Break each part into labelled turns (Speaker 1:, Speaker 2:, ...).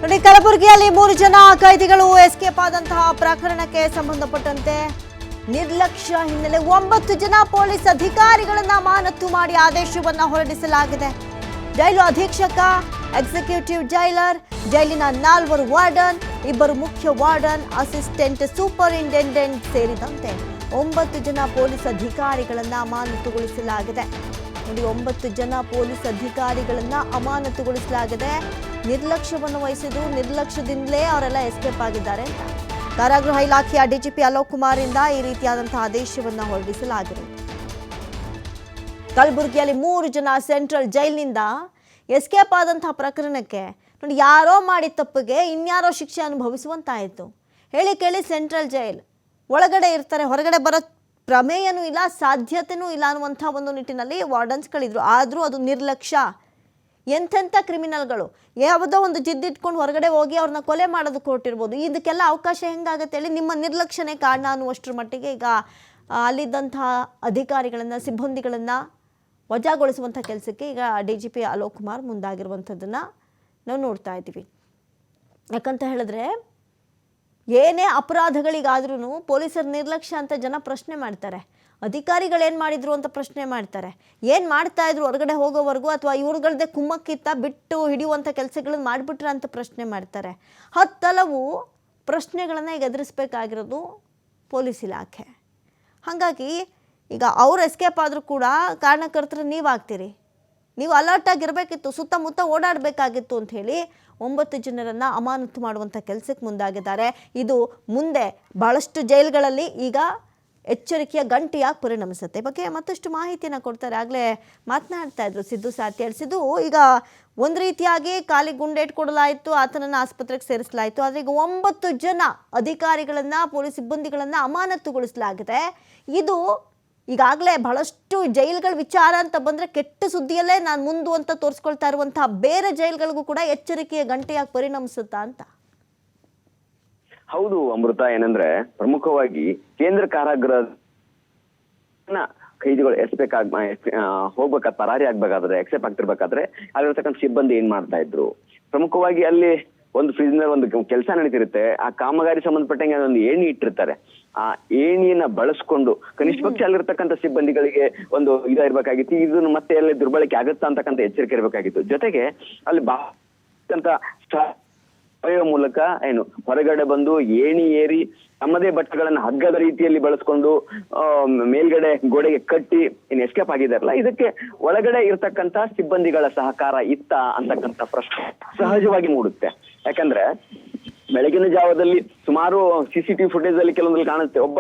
Speaker 1: ನೋಡಿ, ಕಲಬುರಗಿಯಲ್ಲಿ 3 ಜನ ಕೈದಿಗಳು ಎಸ್ಕೇಪ್ ಆದಂತಹ ಪ್ರಕರಣಕ್ಕೆ ಸಂಬಂಧಪಟ್ಟಂತೆ ನಿರ್ಲಕ್ಷ್ಯ ಹಿನ್ನೆಲೆ 9 ಜನ ಪೊಲೀಸ್ ಅಧಿಕಾರಿಗಳನ್ನ ಅಮಾನತು ಮಾಡಿ ಆದೇಶವನ್ನ ಹೊರಡಿಸಲಾಗಿದೆ. ಜೈಲು ಅಧೀಕ್ಷಕ, ಎಕ್ಸಿಕ್ಯೂಟಿವ್ ಜೈಲರ್, ಜೈಲಿನ 4 ವಾರ್ಡನ್, 2 ಮುಖ್ಯ ವಾರ್ಡನ್, ಅಸಿಸ್ಟೆಂಟ್ ಸೂಪರಿಂಟೆಂಡೆಂಟ್ ಸೇರಿದಂತೆ 9 ಜನ ಪೊಲೀಸ್ ಅಧಿಕಾರಿಗಳನ್ನ ಅಮಾನತುಗೊಳಿಸಲಾಗಿದೆ. ನೋಡಿ, 9 ಜನ ಪೊಲೀಸ್ ಅಧಿಕಾರಿಗಳನ್ನ ಅಮಾನತುಗೊಳಿಸಲಾಗಿದೆ. ನಿರ್ಲಕ್ಷ್ಯವನ್ನು ವಹಿಸಿದ್ದು, ನಿರ್ಲಕ್ಷ್ಯದಿಂದಲೇ ಅವರೆಲ್ಲ ಎಸ್ಕೇಪ್ ಆಗಿದ್ದಾರೆ ಅಂತ ಕಾರಾಗೃಹ ಇಲಾಖೆಯ ಡಿಜಿಪಿ ಅಲೋಕ್ ಕುಮಾರ್ ಇಂದ ಈ ರೀತಿಯಾದಂತಹ ಆದೇಶವನ್ನು ಹೊರಡಿಸಲಾಗಿದೆ. ಕಲಬುರಗಿಯಲ್ಲಿ 3 ಜನ ಸೆಂಟ್ರಲ್ ಜೈಲಿನಿಂದ ಎಸ್ಕೇಪ್ ಆದಂತಹ ಪ್ರಕರಣಕ್ಕೆ ನೋಡಿ, ಯಾರೋ ಮಾಡಿದ ತಪ್ಪಿಗೆ ಇನ್ಯಾರೋ ಶಿಕ್ಷೆ ಅನುಭವಿಸುವಂತಾಯಿತು. ಹೇಳಿ ಕೇಳಿ ಸೆಂಟ್ರಲ್ ಜೈಲ್ ಒಳಗಡೆ ಇರ್ತಾರೆ, ಹೊರಗಡೆ ಬರೋ ಪ್ರಮೇಯನೂ ಇಲ್ಲ, ಸಾಧ್ಯತೆಯೂ ಇಲ್ಲ ಅನ್ನುವಂಥ ಒಂದು ನಿಟ್ಟಿನಲ್ಲಿ ವಾರ್ಡನ್ಸ್ಗಳಿದ್ರು. ಆದರೂ ಅದು ನಿರ್ಲಕ್ಷ್ಯ. ಎಂತೆಂಥ ಕ್ರಿಮಿನಲ್ಗಳು ಯಾವುದೋ ಒಂದು ಜಿದ್ದಿಟ್ಕೊಂಡು ಹೊರಗಡೆ ಹೋಗಿ ಅವ್ರನ್ನ ಕೊಲೆ ಮಾಡೋದಕ್ಕೆ ಹೊರಟಿರ್ಬೋದು. ಇದಕ್ಕೆಲ್ಲ ಅವಕಾಶ ಹೆಂಗಾಗುತ್ತೆ ಹೇಳಿ? ನಿಮ್ಮ ನಿರ್ಲಕ್ಷ್ಯನೇ ಕಾರಣ ಅನ್ನುವಷ್ಟರ ಮಟ್ಟಿಗೆ ಈಗ ಅಲ್ಲಿದ್ದಂತಹ ಅಧಿಕಾರಿಗಳನ್ನು, ಸಿಬ್ಬಂದಿಗಳನ್ನು ವಜಾಗೊಳಿಸುವಂಥ ಕೆಲಸಕ್ಕೆ ಈಗ DGP ಅಲೋಕ್ ಕುಮಾರ್ ಮುಂದಾಗಿರುವಂಥದ್ದನ್ನು ನಾವು ನೋಡ್ತಾ ಇದ್ದೀವಿ. ಯಾಕಂತ ಹೇಳಿದ್ರೆ, ಏನೇ ಅಪರಾಧಗಳಿಗಾದ್ರೂ ಪೊಲೀಸರ ನಿರ್ಲಕ್ಷ್ಯ ಅಂತ ಜನ ಪ್ರಶ್ನೆ ಮಾಡ್ತಾರೆ. ಅಧಿಕಾರಿಗಳೇನು ಮಾಡಿದ್ರು ಅಂತ ಪ್ರಶ್ನೆ ಮಾಡ್ತಾರೆ. ಏನು ಮಾಡ್ತಾ ಇದ್ರು ಹೊರಗಡೆ ಹೋಗೋವರೆಗೂ, ಅಥವಾ ಇವ್ರುಗಳದ್ದೇ ಕುಮ್ಮಕ್ಕಿತ್ತ ಬಿಟ್ಟು ಹಿಡಿಯುವಂಥ ಕೆಲಸಗಳನ್ನು ಮಾಡಿಬಿಟ್ರೆ ಅಂತ ಪ್ರಶ್ನೆ ಮಾಡ್ತಾರೆ. ಹತ್ತಲವು ಪ್ರಶ್ನೆಗಳನ್ನು ಈಗ ಎದುರಿಸಬೇಕಾಗಿರೋದು ಪೊಲೀಸ್ ಇಲಾಖೆ. ಹಾಗಾಗಿ ಈಗ ಅವ್ರು ಎಸ್ಕೇಪ್ ಆದರೂ ಕೂಡ ಕಾರಣಕರ್ತರು ನೀವಾಗ್ತೀರಿ. ನೀವು ಅಲರ್ಟಾಗಿರಬೇಕಿತ್ತು, ಸುತ್ತಮುತ್ತ ಓಡಾಡಬೇಕಾಗಿತ್ತು ಅಂತ ಹೇಳಿ 9 ಜನರನ್ನು ಅಮಾನತು ಮಾಡುವಂಥ ಕೆಲಸಕ್ಕೆ ಮುಂದಾಗಿದ್ದಾರೆ. ಇದು ಮುಂದೆ ಭಾಳಷ್ಟು ಜೈಲುಗಳಲ್ಲಿ ಈಗ ಎಚ್ಚರಿಕೆಯ ಗಂಟೆಯಾಗಿ ಪರಿಣಮಿಸುತ್ತೆ. ಬಗ್ಗೆ ಮತ್ತಷ್ಟು ಮಾಹಿತಿಯನ್ನು ಕೊಡ್ತಾರೆ. ಆಗಲೇ ಮಾತನಾಡ್ತಾ ಇದ್ರು ಸಿದ್ದು ಸಾತ್ಯಾಳ್. ಸಿದ್ದು, ಈಗ ಒಂದು ರೀತಿಯಾಗಿ ಕಾಲಿಗೆ ಗುಂಡೇಟು ಕೊಡಲಾಯಿತು, ಆತನನ್ನು ಆಸ್ಪತ್ರೆಗೆ ಸೇರಿಸಲಾಯಿತು. ಆದರೆ ಈಗ 9 ಜನ ಅಧಿಕಾರಿಗಳನ್ನು, ಪೊಲೀಸ್ ಸಿಬ್ಬಂದಿಗಳನ್ನು ಅಮಾನತುಗೊಳಿಸಲಾಗಿದೆ. ಇದು ಈಗಾಗಲೇ ಬಹಳಷ್ಟು ಜೈಲುಗಳ ವಿಚಾರ ಅಂತ ಬಂದರೆ ಕೆಟ್ಟ ಸುದ್ದಿಯಲ್ಲೇ ನಾನು ಮುಂದು ಅಂತ ತೋರಿಸ್ಕೊಳ್ತಾ ಇರುವಂತಹ ಬೇರೆ ಜೈಲುಗಳಿಗೂ ಕೂಡ ಎಚ್ಚರಿಕೆಯ ಗಂಟೆಯಾಗಿ ಪರಿಣಮಿಸುತ್ತಾ ಅಂತ?
Speaker 2: ಹೌದು ಅಮೃತ, ಏನಂದ್ರೆ ಪ್ರಮುಖವಾಗಿ ಕೇಂದ್ರ ಕಾರಾಗೃಹ ಕೈದಿಗಳು ಹೋಗ್ಬೇಕಾದ್ರೆ, ಪರಾರಿ ಆಗ್ಬೇಕಾದ್ರೆ, ಎಕ್ಸೆಪ್ಟ್ ಆಗ್ತಿರ್ಬೇಕಾದ್ರೆ ಅಲ್ಲಿರ್ತಕ್ಕಂಥ ಸಿಬ್ಬಂದಿ ಏನ್ ಮಾಡ್ತಾ ಇದ್ರು, ಪ್ರಮುಖವಾಗಿ ಅಲ್ಲಿ ಒಂದು ಫ್ರಿಜ್ನಲ್ಲಿ ಒಂದು ಕೆಲಸ ನಡೀತಿರುತ್ತೆ. ಆ ಕಾಮಗಾರಿ ಸಂಬಂಧಪಟ್ಟಂಗೆ ಒಂದು ಏಣಿ ಇಟ್ಟಿರ್ತಾರೆ. ಆ ಏಣಿಯನ್ನ ಬಳಸ್ಕೊಂಡು ಕನಿಷ್ಠ ಪಕ್ಷ ಅಲ್ಲಿರ್ತಕ್ಕಂಥ ಸಿಬ್ಬಂದಿಗಳಿಗೆ ಒಂದು ಇದಾಗಿರ್ಬೇಕಾಗಿತ್ತು. ಇದನ್ನು ಮತ್ತೆ ಎಲ್ಲ ದುರ್ಬಳಕೆ ಆಗುತ್ತಾ ಅಂತಕ್ಕಂಥ ಎಚ್ಚರಿಕೆ ಇರಬೇಕಾಗಿತ್ತು. ಜೊತೆಗೆ ಅಲ್ಲಿ ಮೂಲಕ ಹೊರಗಡೆ ಬಂದು ಏಣಿ ಏರಿ ತಮ್ಮದೇ ಬಟ್ಟೆಗಳನ್ನ ಹಗ್ಗದ ರೀತಿಯಲ್ಲಿ ಬಳಸ್ಕೊಂಡು ಮೇಲ್ಗಡೆ ಗೋಡೆಗೆ ಕಟ್ಟಿ ಎಸ್ಕೇಪ್ ಆಗಿದಾರಲ್ಲ, ಇದಕ್ಕೆ ಒಳಗಡೆ ಇರ್ತಕ್ಕಂಥ ಸಿಬ್ಬಂದಿಗಳ ಸಹಕಾರ ಇತ್ತ ಅಂತಕ್ಕಂಥ ಪ್ರಶ್ನೆ ಸಹಜವಾಗಿ ಮೂಡುತ್ತೆ. ಯಾಕಂದ್ರೆ ಬೆಳಗಿನ ಜಾವದಲ್ಲಿ ಸುಮಾರು CCTV ಫುಟೇಜ್ ಅಲ್ಲಿ ಕೆಲವೊಂದಲ್ಲಿ ಕಾಣುತ್ತೆ, ಒಬ್ಬ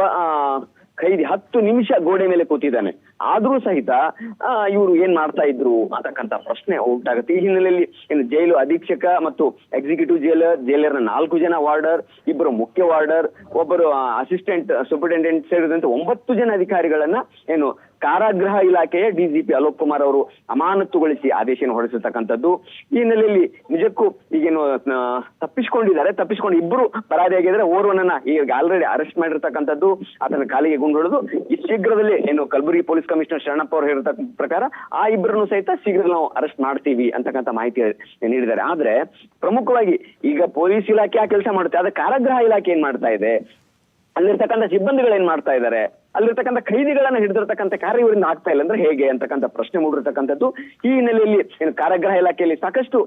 Speaker 2: ಖೈದಿ 10 ನಿಮಿಷ ಗೋಡೆ ಮೇಲೆ ಕೂತಿದ್ದಾನೆ. ಆದ್ರೂ ಸಹಿತ ಇವರು ಏನ್ ಮಾಡ್ತಾ ಇದ್ರು ಅಂತಕ್ಕಂಥ ಪ್ರಶ್ನೆ ಉಂಟಾಗುತ್ತೆ. ಈ ಹಿನ್ನೆಲೆಯಲ್ಲಿ ಜೈಲು ಅಧೀಕ್ಷಕ ಮತ್ತು ಎಕ್ಸಿಕ್ಯೂಟಿವ್ ಜೈಲರ್ನ 4 ಜನ ವಾರ್ಡರ್, 2 ಮುಖ್ಯ ವಾರ್ಡರ್, ಒಬ್ಬರು ಅಸಿಸ್ಟೆಂಟ್ ಸೂಪರಿಂಟೆಂಡೆಂಟ್ ಸೇರಿದಂತೆ 9 ಜನ ಅಧಿಕಾರಿಗಳನ್ನ ಕಾರಾಗೃಹ ಇಲಾಖೆಯ DGP ಅಲೋಕ್ ಕುಮಾರ್ ಅವರು ಅಮಾನತುಗೊಳಿಸಿ ಆದೇಶವನ್ನು ಹೊರಡಿಸಿರ್ತಕ್ಕಂಥದ್ದು. ಈ ಹಿನ್ನೆಲೆಯಲ್ಲಿ ನಿಜಕ್ಕೂ ಈಗೇನು ತಪ್ಪಿಸ್ಕೊಂಡು 2 ಪರಾರಿಯಾಗಿದ್ರೆ, ಓರ್ವನನ್ನ ಈಗ ಆಲ್ರೆಡಿ ಅರೆಸ್ಟ್ ಮಾಡಿರ್ತಕ್ಕಂಥದ್ದು, ಆತನ ಕಾಲಿಗೆ ಗುಂಡು ಹೊಡೆದು ಈ ಶೀಘ್ರದಲ್ಲಿ ಕಲಬುರಗಿ ಪೊಲೀಸ್ ಕಮಿಷನರ್ ಶರಣಪ್ಪ ಅವರು ಹೇಳಿರ್ತಕ್ಕಂಥ ಪ್ರಕಾರ ಆ 2 ಸಹಿತ ಶೀಘ್ರ ನಾವು ಅರೆಸ್ಟ್ ಮಾಡ್ತೀವಿ ಅಂತಕ್ಕಂಥ ಮಾಹಿತಿ ನೀಡಿದ್ದಾರೆ. ಆದ್ರೆ ಪ್ರಮುಖವಾಗಿ ಈಗ ಪೊಲೀಸ್ ಇಲಾಖೆ ಆ ಕೆಲಸ ಮಾಡುತ್ತೆ, ಆದ್ರೆ ಕಾರಾಗೃಹ ಇಲಾಖೆ ಏನ್ ಮಾಡ್ತಾ ಇದೆ, ಅಲ್ಲಿರ್ತಕ್ಕಂಥ ಸಿಬ್ಬಂದಿಗಳು ಏನ್ ಮಾಡ್ತಾ ಇದ್ದಾರೆ, ಅಲ್ಲಿರ್ತಕ್ಕಂಥ ಖೈದಿಗಳನ್ನ ಹಿಡಿದಿರ್ತಕ್ಕಂಥ ಕಾರ್ಯ ಇವರಿಂದ ಆಗ್ತಾ ಇಲ್ಲ ಅಂದ್ರೆ ಹೇಗೆ ಅಂತಕ್ಕಂಥ ಪ್ರಶ್ನೆ ಮೂಡಿರ್ತಕ್ಕಂಥದ್ದು. ಈ ಹಿನ್ನೆಲೆಯಲ್ಲಿ ಕಾರಾಗೃಹ ಇಲಾಖೆಯಲ್ಲಿ ಸಾಕಷ್ಟು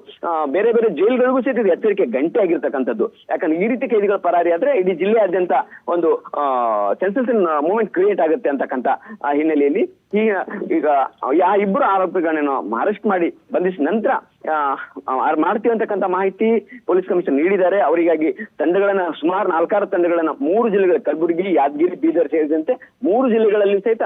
Speaker 2: ಬೇರೆ ಬೇರೆ ಜೈಲುಗಳಿಗೂ ಸಹಿತ ಎಚ್ಚರಿಕೆ ಗಂಟೆ ಆಗಿರ್ತಕ್ಕಂಥದ್ದು. ಯಾಕಂದ್ರೆ ಈ ರೀತಿ ಖೈದಿಗಳ ಪರಾರಿ ಆದ್ರೆ ಇಡೀ ಜಿಲ್ಲೆಯಾದ್ಯಂತ ಒಂದು ಸೆನ್ಸೇಷನ್ ಮೂವ್ಮೆಂಟ್ ಕ್ರಿಯೇಟ್ ಆಗುತ್ತೆ ಅಂತಕ್ಕಂಥ ಹಿನ್ನೆಲೆಯಲ್ಲಿ ಈಗ 2 ಆರೋಪಿಗಳನ್ನ ಅರೆಸ್ಟ್ ಮಾಡಿ ಬಂಧಿಸಿದ ನಂತರ ಮಾಡ್ತೀವಿ ಅಂತಕ್ಕಂಥ ಮಾಹಿತಿ ಪೊಲೀಸ್ ಕಮಿಷನರ್ ನೀಡಿದ್ದಾರೆ. ಅವರಿಗಾಗಿ ತಂಡಗಳನ್ನ ಸುಮಾರು 4-6 ತಂಡಗಳನ್ನ 3 ಜಿಲ್ಲೆಗಳ ಕಲಬುರಗಿ, ಯಾದಗಿರಿ, ಬೀದರ್ ಸೇರಿದಂತೆ 3 ಜಿಲ್ಲೆಗಳಲ್ಲಿ ಸಹಿತ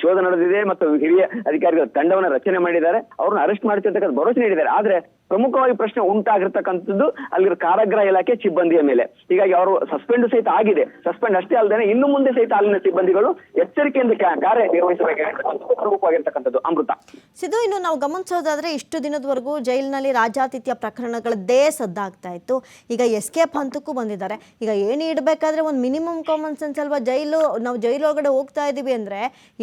Speaker 2: ಶೋಧ ನಡೆದಿದೆ ಮತ್ತು ಹಿರಿಯ ಅಧಿಕಾರಿಗಳ ತಂಡವನ್ನ ರಚನೆ ಮಾಡಿದ್ದಾರೆ. ಅವ್ರನ್ನ ಅರೆಸ್ಟ್ ಮಾಡ್ತಿರ್ತಕ್ಕಂಥ ಭರವಸೆ ನೀಡಿದ್ದಾರೆ. ಆದ್ರೆ ಪ್ರಮುಖವಾಗಿ ಪ್ರಶ್ನೆ ಉಂಟಾಗಿರ್ತಕ್ಕಂಥದ್ದು ಅಲ್ಲಿರೋ ಕಾರಾಗೃಹ ಇಲಾಖೆ ಸಿಬ್ಬಂದಿಯ ಮೇಲೆ. ಹೀಗಾಗಿ ಅವರು ಸಸ್ಪೆಂಡ್ ಸಹಿತ ಆಗಿದೆ. ಸಸ್ಪೆಂಡ್ ಅಷ್ಟೇ ಅಲ್ಲದೆ ಇನ್ನು ಮುಂದೆ ಸಹಿತ ಅಲ್ಲಿನ ಸಿಬ್ಬಂದಿಗಳು ಎಚ್ಚರಿಕೆಯಿಂದ ಕಾರ್ಯ ನಿರ್ವಹಿಸಬೇಕಾಗಿರ್ತಕ್ಕಂಥದ್ದು. ಅಮೃತ,
Speaker 1: ಸಿದ್ದು, ಇನ್ನು ನಾವು ಗಮನಿಸೋದಾದ್ರೆ ಇಷ್ಟು ದಿನದವರೆಗೂ ಜೈಲಿನಲ್ಲಿ ರಾಜಾತಿಥ್ಯ ಪ್ರಕರಣಗಳದ್ದೇ ಸದ್ದಾಗ್ತಾ ಇತ್ತು. ಈಗ ಎಸ್ಕೇಪ್ ಹಂತಕ್ಕೂ ಬಂದಿದ್ದಾರೆ. ಈಗ ಏಣಿ ಇಡಬೇಕಾದ್ರೆ ಒಂದು ಮಿನಿಮಮ್ ಕಾಮನ್ ಸೆನ್ಸ್ ಅಲ್ವಾ? ನಾವು ಜೈಲೊಳಗಡೆ ಹೋಗ್ತಾ ಇದೀವಿ ಅಂದ್ರೆ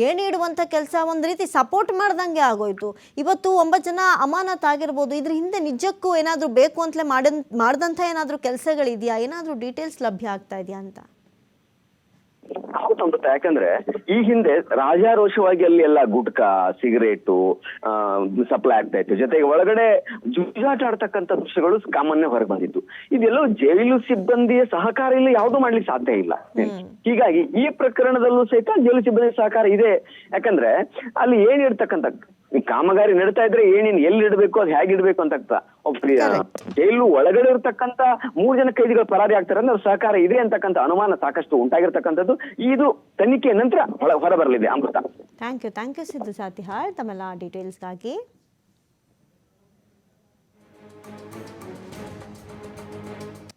Speaker 1: ಏಣಿ ಇಡುವಂಥ ಕೆಲಸ ಒಂದು ರೀತಿ ಸಪೋರ್ಟ್ ಮಾಡ್ದಂಗೆ ಆಗೋಯ್ತು. ಇವತ್ತು 9 ಜನ ಅಮಾನತ್ ಆಗಿರ್ಬೋದು, ಇದ್ರ ಹಿಂದೆ ನಿಜಕ್ಕೂ ಏನಾದರೂ ಬೇಕು ಅಂತಲೇ ಮಾಡಿದಂಥ ಏನಾದರೂ ಕೆಲಸಗಳಿದೆಯಾ, ಏನಾದರೂ ಡೀಟೇಲ್ಸ್ ಲಭ್ಯ ಆಗ್ತಾ ಇದೆಯಾ ಅಂತ?
Speaker 2: ಹೌದು ಅಮೃತ, ಯಾಕಂದ್ರೆ ಈ ಹಿಂದೆ ರಾಜಾರೋಷವಾಗಿ ಅಲ್ಲಿ ಎಲ್ಲ ಗುಟ್ಕಾ ಸಿಗರೇಟು ಸಪ್ಲೈ ಆಗ್ತಾ ಇತ್ತು, ಜೊತೆಗೆ ಒಳಗಡೆ ಜೂಜಾಟ ಆಡ್ತಕ್ಕಂಥ ದೃಶ್ಯಗಳು ಸಾಮಾನ್ಯ ಹೊರಗೆ ಬಂದಿತ್ತು. ಇದೆಲ್ಲೋ ಜೈಲು ಸಿಬ್ಬಂದಿಯ ಸಹಕಾರ ಇಲ್ಲಿ ಯಾವ್ದು ಮಾಡ್ಲಿಕ್ಕೆ ಸಾಧ್ಯ ಇಲ್ಲ. ಹೀಗಾಗಿ ಈ ಪ್ರಕರಣದಲ್ಲೂ ಸಹಿತ ಜೈಲು ಸಿಬ್ಬಂದಿ ಸಹಕಾರ ಇದೆ. ಯಾಕಂದ್ರೆ ಅಲ್ಲಿ ಏನಿರ್ತಕ್ಕಂಥ ಕಾಮಗಾರಿ ನಡೀತಾ ಇದ್ರೆ ಏನೇನು ಎಲ್ಲಿ ಇಡಬೇಕು, ಅದು ಹೇಗೆ ಇಡಬೇಕು ಅಂತ ಜೈಲು ಒಳಗಡೆ ಇರ್ತಕ್ಕಂಥ 3 ಜನ ಕೈದಿಗಳು ಪರಾರಿ ಆಗ್ತಾರೆ ಅಂದ್ರೆ ಸಹಕಾರ ಇದೆ ಅಂತಕ್ಕಂಥ ಅನುಮಾನ ಸಾಕಷ್ಟು ಉಂಟಾಗಿರ್ತಕ್ಕಂಥದ್ದು ಇದು ತನಿಖೆ ನಂತರ ಹೊರಬರಲಿದೆ ಅಮೃತ.
Speaker 1: ಥ್ಯಾಂಕ್ ಯು ಸಿದ್ದು ಸಾತಿಹಾಳ್ ತಮ್ಮೆಲ್ಲ ಡೀಟೇಲ್ಸ್ಗಾಗಿ.